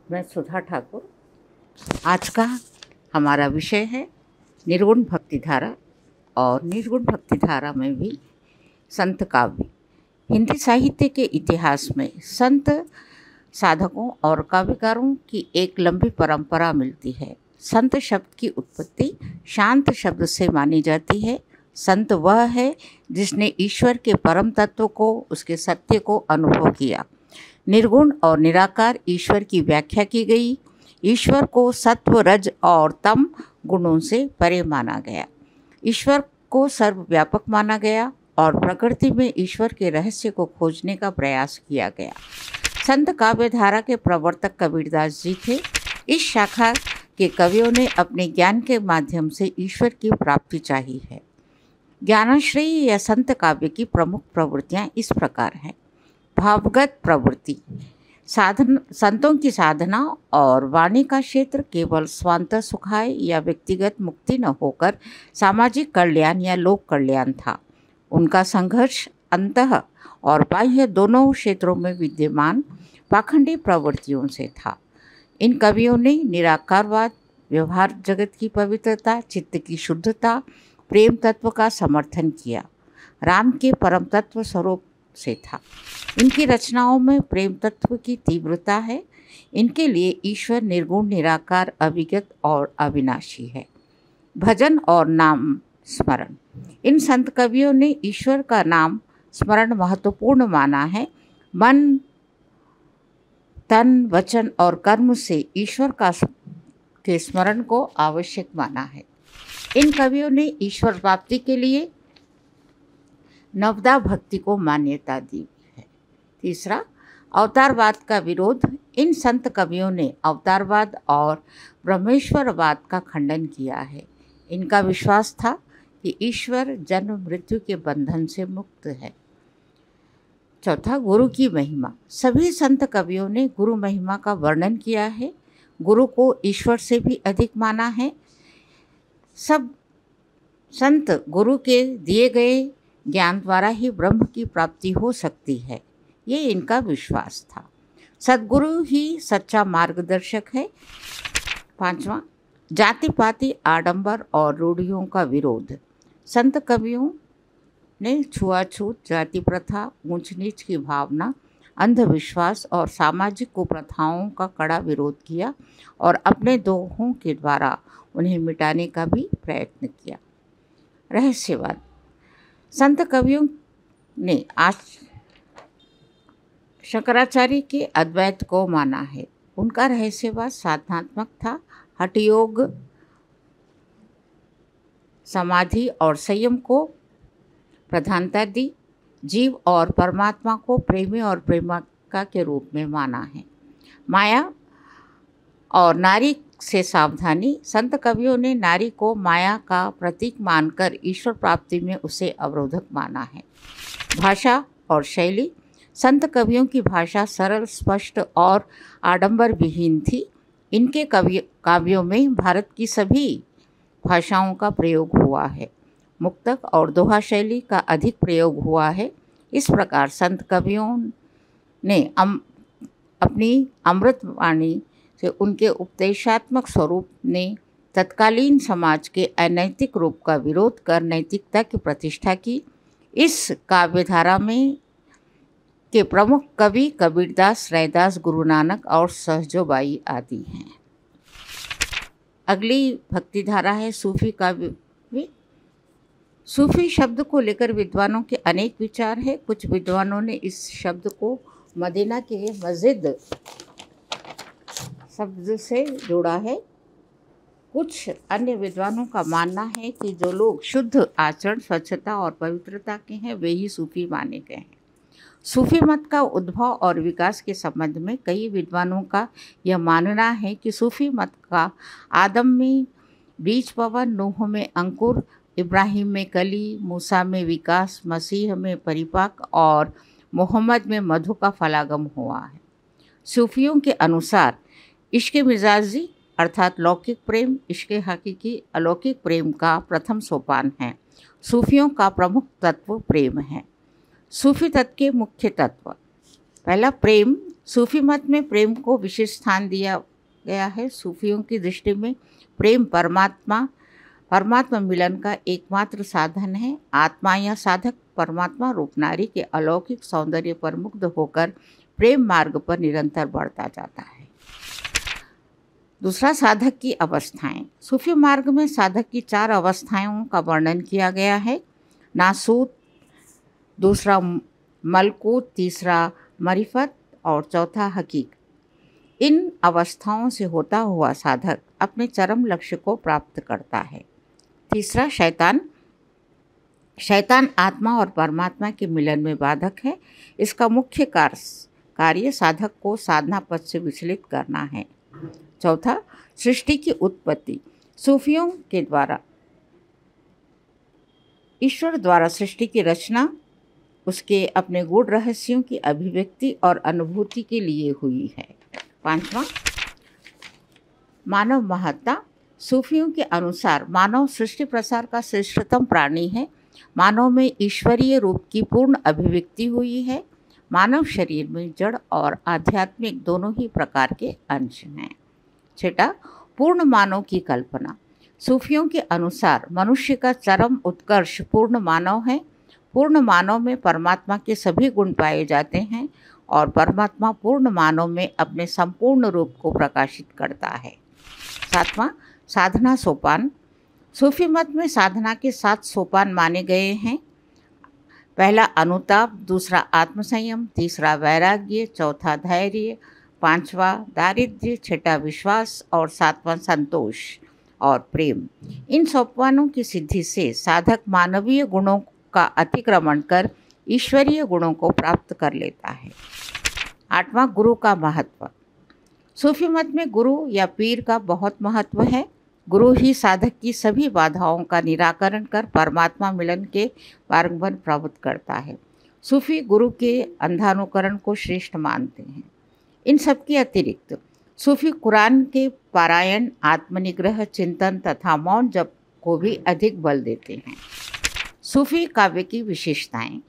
मैं सुधा ठाकुर। आज का हमारा विषय है निर्गुण भक्ति धारा, और निर्गुण भक्ति धारा में भी संत काव्य। हिंदी साहित्य के इतिहास में संत साधकों और काव्यकारों की एक लंबी परंपरा मिलती है। संत शब्द की उत्पत्ति शांत शब्द से मानी जाती है। संत वह है जिसने ईश्वर के परम तत्व को, उसके सत्य को अनुभव किया। निर्गुण और निराकार ईश्वर की व्याख्या की गई। ईश्वर को सत्व, रज और तम गुणों से परे माना गया। ईश्वर को सर्वव्यापक माना गया और प्रकृति में ईश्वर के रहस्य को खोजने का प्रयास किया गया। संत काव्य धारा के प्रवर्तक कबीरदास जी थे। इस शाखा के कवियों ने अपने ज्ञान के माध्यम से ईश्वर की प्राप्ति चाही है। ज्ञानाश्रयी या संत काव्य की प्रमुख प्रवृत्तियाँ इस प्रकार हैं। भावगत प्रवृत्ति, संतों की साधना और वाणी का क्षेत्र केवल स्वांत सुखाय या व्यक्तिगत मुक्ति न होकर सामाजिक कल्याण या लोक कल्याण था। उनका संघर्ष अंतः और बाह्य दोनों क्षेत्रों में विद्यमान पाखंडी प्रवृत्तियों से था। इन कवियों ने निराकारवाद, व्यवहार जगत की पवित्रता, चित्त की शुद्धता, प्रेम तत्व का समर्थन किया। राम के परम तत्व स्वरूप से था। इनकी रचनाओं में प्रेम तत्व की तीव्रता है। इनके लिए ईश्वर निर्गुण, निराकार, अविगत और अविनाशी है। भजन और नाम स्मरण, इन संत कवियों ने ईश्वर का नाम स्मरण महत्वपूर्ण माना है। मन, तन, वचन और कर्म से ईश्वर के स्मरण को आवश्यक माना है। इन कवियों ने ईश्वर प्राप्ति के लिए नवदा भक्ति को मान्यता दी है। तीसरा, अवतारवाद का विरोध। इन संत कवियों ने अवतारवाद और ब्रह्मेश्वरवाद का खंडन किया है। इनका विश्वास था कि ईश्वर जन्म मृत्यु के बंधन से मुक्त है। चौथा, गुरु की महिमा। सभी संत कवियों ने गुरु महिमा का वर्णन किया है। गुरु को ईश्वर से भी अधिक माना है। सब संत गुरु के दिए गए ज्ञान द्वारा ही ब्रह्म की प्राप्ति हो सकती है, ये इनका विश्वास था। सद्गुरु ही सच्चा मार्गदर्शक है। पांचवा, जाति पाति, आडंबर और रूढ़ियों का विरोध। संत कवियों ने छुआछूत, जाति प्रथा, ऊंच नीच की भावना, अंधविश्वास और सामाजिक कुप्रथाओं का कड़ा विरोध किया और अपने दोहों के द्वारा उन्हें मिटाने का भी प्रयत्न किया। रहस्यवाद, संत कवियों ने आज शंकराचार्य के अद्वैत को माना है। उनका रहस्यवाद साधनात्मक था। हठयोग, समाधि और संयम को प्रधानता दी। जीव और परमात्मा को प्रेमी और प्रेमिका के रूप में माना है। माया और नारी से सावधानी, संत कवियों ने नारी को माया का प्रतीक मानकर ईश्वर प्राप्ति में उसे अवरोधक माना है। भाषा और शैली, संत कवियों की भाषा सरल, स्पष्ट और आडंबर विहीन थी। इनके काव्यों में भारत की सभी भाषाओं का प्रयोग हुआ है। मुक्तक और दोहा शैली का अधिक प्रयोग हुआ है। इस प्रकार संत कवियों ने अपनी अमृतवाणी से उनके उपदेशात्मक स्वरूप ने तत्कालीन समाज के अनैतिक रूप का विरोध कर नैतिकता की प्रतिष्ठा की। इस काव्यधारा में के प्रमुख कवि कबीरदास, रैदास, गुरु नानक और सहजोबाई आदि हैं। अगली भक्ति धारा है सूफी काव्य। सूफी शब्द को लेकर विद्वानों के अनेक विचार है। कुछ विद्वानों ने इस शब्द को मदीना के मस्जिद शब्द से जोड़ा है। कुछ अन्य विद्वानों का मानना है कि जो लोग शुद्ध आचरण, स्वच्छता और पवित्रता के हैं वे ही सूफी माने गए हैं। सूफी मत का उद्भव और विकास के संबंध में कई विद्वानों का यह मानना है कि सूफी मत का आदम में बीज पवन, नूह में अंकुर, इब्राहिम में कली, मूसा में विकास, मसीह में परिपाक और मोहम्मद में मधु का फलागम हुआ है। सूफियों के अनुसार इश्क मिजाजी अर्थात लौकिक प्रेम, इश्क हकीकी अलौकिक प्रेम का प्रथम सोपान है। सूफियों का प्रमुख तत्व प्रेम है। सूफी तत्व के मुख्य तत्व, पहला प्रेम सूफी मत में प्रेम को विशेष स्थान दिया गया है। सूफियों की दृष्टि में प्रेम परमात्मा मिलन का एकमात्र साधन है। आत्मा या साधक परमात्मा रूप नारी के अलौकिक सौंदर्य पर मुग्ध होकर प्रेम मार्ग पर निरंतर बढ़ता जाता है। दूसरा, साधक की अवस्थाएं। सूफी मार्ग में साधक की 4 अवस्थाओं का वर्णन किया गया है। नासूत, दूसरा मलकूत, तीसरा मरिफत और चौथा हकीक। इन अवस्थाओं से होता हुआ साधक अपने चरम लक्ष्य को प्राप्त करता है। तीसरा, शैतान आत्मा और परमात्मा के मिलन में बाधक है। इसका मुख्य कार्य साधक को साधना पथ से विचलित करना है। चौथा, सृष्टि की उत्पत्ति। सूफियों के द्वारा ईश्वर द्वारा सृष्टि की रचना उसके अपने गूढ़ रहस्यों की अभिव्यक्ति और अनुभूति के लिए हुई है। पांचवा, मानव महत्ता। सूफियों के अनुसार मानव सृष्टि प्रसार का श्रेष्ठतम प्राणी है। मानव में ईश्वरीय रूप की पूर्ण अभिव्यक्ति हुई है। मानव शरीर में जड़ और आध्यात्मिक दोनों ही प्रकार के अंश हैं। छठा, पूर्ण मानव की कल्पना। सूफियों के अनुसार मनुष्य का चरम उत्कर्ष पूर्ण मानव है। पूर्ण मानव में परमात्मा के सभी गुण पाए जाते हैं और परमात्मा पूर्ण मानव में अपने संपूर्ण रूप को प्रकाशित करता है। सातवां, साधना सोपान। सूफी मत में साधना के 7 सोपान माने गए हैं। पहला अनुताप, दूसरा आत्मसंयम, तीसरा वैराग्य, चौथा धैर्य, पांचवा दारिद्र्य, छठा विश्वास और सातवां संतोष और प्रेम। इन सोपानों की सिद्धि से साधक मानवीय गुणों का अतिक्रमण कर ईश्वरीय गुणों को प्राप्त कर लेता है। आठवां, गुरु का महत्व। सूफी मत में गुरु या पीर का बहुत महत्व है। गुरु ही साधक की सभी बाधाओं का निराकरण कर परमात्मा मिलन के मार्ग पर प्रवृत्त करता है। सूफी गुरु के अंधानुकरण को श्रेष्ठ मानते हैं। इन सब के अतिरिक्त सूफी कुरान के पारायण, आत्मनिग्रह, चिंतन तथा मौन जप को भी अधिक बल देते हैं। सूफी काव्य की विशेषताएं।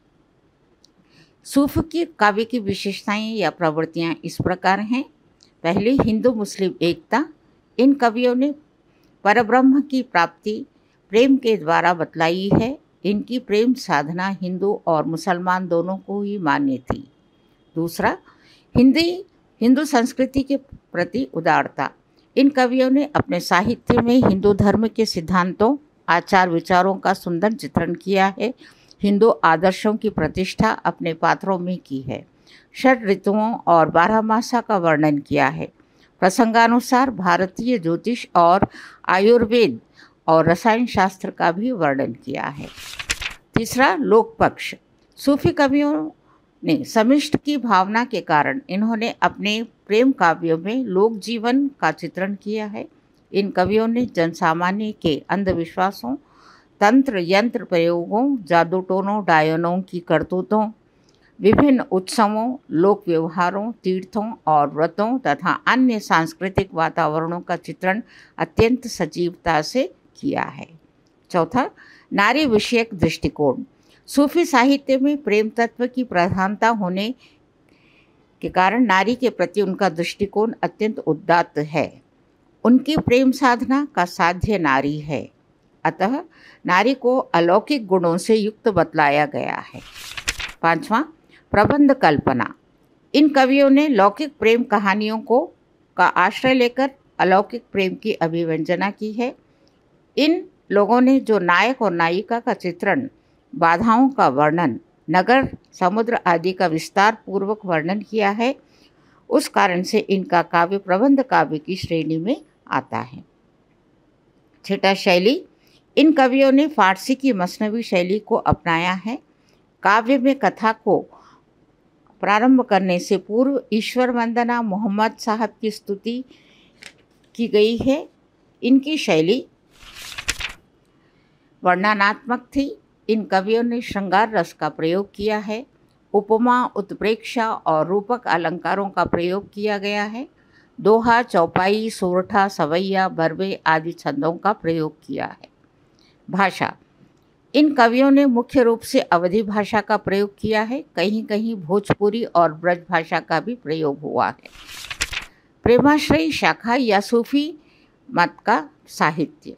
सूफी की काव्य की विशेषताएं या प्रवृत्तियां इस प्रकार हैं। पहली, हिंदू मुस्लिम एकता। इन कवियों ने परब्रह्म की प्राप्ति प्रेम के द्वारा बतलाई है। इनकी प्रेम साधना हिंदू और मुसलमान दोनों को ही मान्य थी। दूसरा, हिंदू संस्कृति के प्रति उदारता। इन कवियों ने अपने साहित्य में हिंदू धर्म के सिद्धांतों, आचार विचारों का सुंदर चित्रण किया है। हिंदू आदर्शों की प्रतिष्ठा अपने पात्रों में की है। 6 ऋतुओं और 12 मासा का वर्णन किया है। प्रसंगानुसार भारतीय ज्योतिष और आयुर्वेद और रसायन शास्त्र का भी वर्णन किया है। तीसरा, लोक पक्ष। सूफी कवियों ने समिष्ट की भावना के कारण इन्होंने अपने प्रेम काव्यों में लोक जीवन का चित्रण किया है। इन कवियों ने जनसामान्य के अंधविश्वासों, तंत्र यंत्र प्रयोगों, जादू टोनों डायनों की करतूतों, विभिन्न उत्सवों, लोक व्यवहारों, तीर्थों और व्रतों तथा अन्य सांस्कृतिक वातावरणों का चित्रण अत्यंत सजीवता से किया है। चौथा, नारी विषयक दृष्टिकोण। सूफी साहित्य में प्रेम तत्व की प्रधानता होने के कारण नारी के प्रति उनका दृष्टिकोण अत्यंत उदात्त है। उनकी प्रेम साधना का साध्य नारी है, अतः नारी को अलौकिक गुणों से युक्त बतलाया गया है। पांचवा, प्रबंध कल्पना। इन कवियों ने लौकिक प्रेम कहानियों का आश्रय लेकर अलौकिक प्रेम की अभिव्यंजना की है। इन लोगों ने जो नायक और नायिका का चित्रण, बाधाओं का वर्णन, नगर, समुद्र आदि का विस्तार पूर्वक वर्णन किया है, उस कारण से इनका काव्य प्रबंध काव्य की श्रेणी में आता है। छठा, शैली। इन कवियों ने फारसी की मसनवी शैली को अपनाया है। काव्य में कथा को प्रारंभ करने से पूर्व ईश्वर वंदना, मोहम्मद साहब की स्तुति की गई है। इनकी शैली वर्णनात्मक थी। इन कवियों ने श्रृंगार रस का प्रयोग किया है। उपमा, उत्प्रेक्षा और रूपक अलंकारों का प्रयोग किया गया है। दोहा, चौपाई, सोरठा, सवैया, बरवे आदि छंदों का प्रयोग किया है। भाषा। इन कवियों ने मुख्य रूप से अवधी भाषा का प्रयोग किया है, कहीं कहीं भोजपुरी और ब्रज भाषा का भी प्रयोग हुआ है। प्रेमाश्रयी शाखा या सूफी मत का साहित्य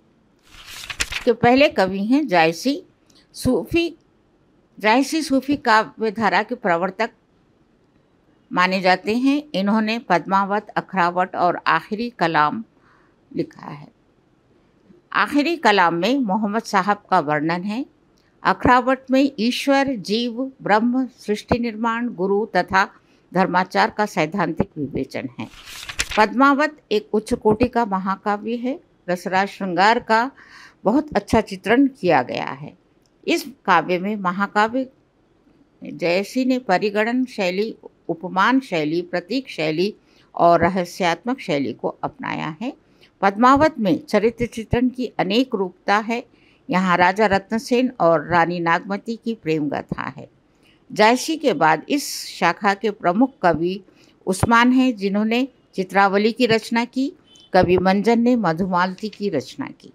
के पहले कवि हैं जायसी। जायसी सूफी काव्य धारा के प्रवर्तक माने जाते हैं। इन्होंने पद्मावत, अखरावट और आखिरी कलाम लिखा है। आखिरी कलाम में मोहम्मद साहब का वर्णन है। अखरावट में ईश्वर, जीव, ब्रह्म, सृष्टि निर्माण, गुरु तथा धर्माचार का सैद्धांतिक विवेचन है। पद्मावत एक उच्च कोटि का महाकाव्य है। रसराज श्रृंगार का बहुत अच्छा चित्रण किया गया है। इस काव्य में महाकाव्य जयसी ने परिगणन शैली, उपमान शैली, प्रतीक शैली और रहस्यात्मक शैली को अपनाया है। पद्मावत में चरित्र चित्रण की अनेक रूपता है। यहाँ राजा रत्नसेन और रानी नागमती की प्रेम गाथा है। जायसी के बाद इस शाखा के प्रमुख कवि उस्मान हैं, जिन्होंने चित्रावली की रचना की। कवि मंजन ने मधुमालती की रचना की।